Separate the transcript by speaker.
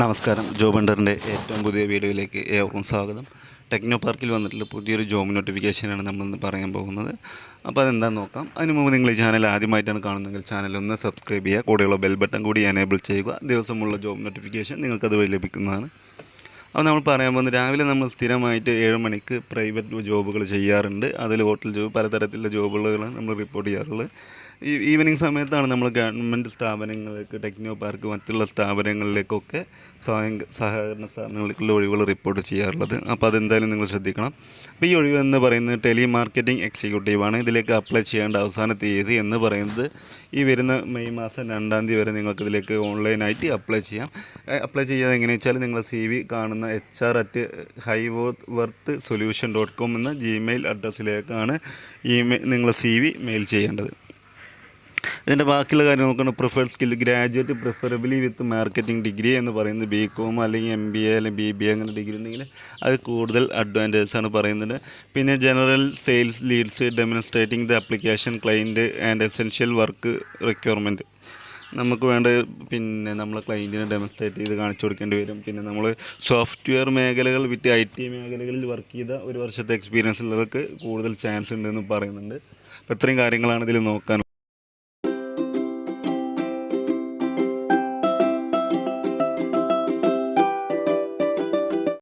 Speaker 1: നമസ്കാരം. ജോബ് ഹണ്ടറിൻ്റെ ഏറ്റവും പുതിയ വീഡിയോയിലേക്ക് ഏവർക്കും സ്വാഗതം. ടെക്നോ പാർക്കിൽ വന്നിട്ടുള്ള പുതിയൊരു ജോബ് നോട്ടിഫിക്കേഷനാണ് നമ്മളിന്ന് പറയാൻ പോകുന്നത്. അപ്പോൾ അതെന്താണെന്ന് നോക്കാം. അതിന് മുമ്പ് നിങ്ങൾ ഈ ചാനൽ ആദ്യമായിട്ടാണ് കാണുന്നതെങ്കിൽ ചാനൽ ഒന്ന് സബ്സ്ക്രൈബ് ചെയ്യുക, കൂടെയുള്ള ബെൽ ബട്ടൺ കൂടി എനേബിൾ ചെയ്യുക. ദിവസമുള്ള ജോബ് നോട്ടിഫിക്കേഷൻ നിങ്ങൾക്കത് വഴി ലഭിക്കുന്നതാണ്. അപ്പോൾ നമ്മൾ പറയാൻ പോകുന്നത്, രാവിലെ നമ്മൾ സ്ഥിരമായിട്ട് 7 മണിക്ക് പ്രൈവറ്റ് ജോബുകൾ ചെയ്യാറുണ്ട്. അതിൽ ഹോട്ടൽ ജോബ്, പലതരത്തിലുള്ള ജോബുകളാണ് നമ്മൾ റിപ്പോർട്ട് ചെയ്യാറുള്ളത്. ഈവനിങ് സമയത്താണ് നമ്മൾ ഗവൺമെൻറ് സ്ഥാപനങ്ങൾക്ക്, ടെക്നോ പാർക്ക്, മറ്റുള്ള സ്ഥാപനങ്ങളിലേക്കൊക്കെ സഹകരണ സ്ഥാപനങ്ങളിലേക്കുള്ള ഒഴിവുകൾ റിപ്പോർട്ട് ചെയ്യാറുള്ളത്. അപ്പോൾ അതെന്തായാലും നിങ്ങൾ ശ്രദ്ധിക്കണം. അപ്പോൾ ഈ ഒഴിവ് എന്ന് പറയുന്നത് ടെലി മാർക്കറ്റിംഗ് എക്സിക്യൂട്ടീവാണ്. ഇതിലേക്ക് അപ്ലൈ ചെയ്യേണ്ട അവസാന തീയതി എന്ന് പറയുന്നത് ഈ വരുന്ന മെയ് മാസം 2-ാം തീയതി വരെ നിങ്ങൾക്കിതിലേക്ക് ഓൺലൈനായിട്ട് അപ്ലൈ ചെയ്യാം. അപ്ലൈ ചെയ്യാതെ എങ്ങനെയാണെന്ന് വെച്ചാൽ നിങ്ങൾ CV കാണുന്ന HR@highworthsolution.com എന്ന ജിമെയിൽ അഡ്രസ്സിലേക്കാണ് നിങ്ങൾ CV മെയിൽ ചെയ്യേണ്ടത്. ഇതിൻ്റെ ബാക്കിയുള്ള കാര്യം നോക്കണം. Preferred skill graduate, preferably with marketing degree എന്ന് പറയുന്നത് BCom അല്ലെങ്കിൽ MBA അല്ലെങ്കിൽ BBA അങ്ങനെ ഡിഗ്രി ഉണ്ടെങ്കിൽ അത് കൂടുതൽ അഡ്വാൻറ്റേജസ് ആണ് പറയുന്നത്. പിന്നെ general sales leads demonstrating the application client and essential work requirement. നമുക്ക് വേണ്ട പിന്നെ നമ്മൾ ക്ലയൻറ്റിനെ ഡെമോൺസ്ട്രേറ്റ് ചെയ്ത് കാണിച്ചു കൊടുക്കേണ്ടി വരും. പിന്നെ നമ്മൾ സോഫ്റ്റ്വെയർ മേഖലകൾ വിത്ത് IT മേഖലകളിൽ വർക്ക് ചെയ്ത 1 വർഷത്തെ എക്സ്പീരിയൻസ് ഉള്ളവർക്ക് കൂടുതൽ ചാൻസ് ഉണ്ടെന്ന് പറയുന്നുണ്ട്. അപ്പോൾ ഇത്രയും കാര്യങ്ങളാണ് ഇതിൽ നോക്കാനുള്ളത്.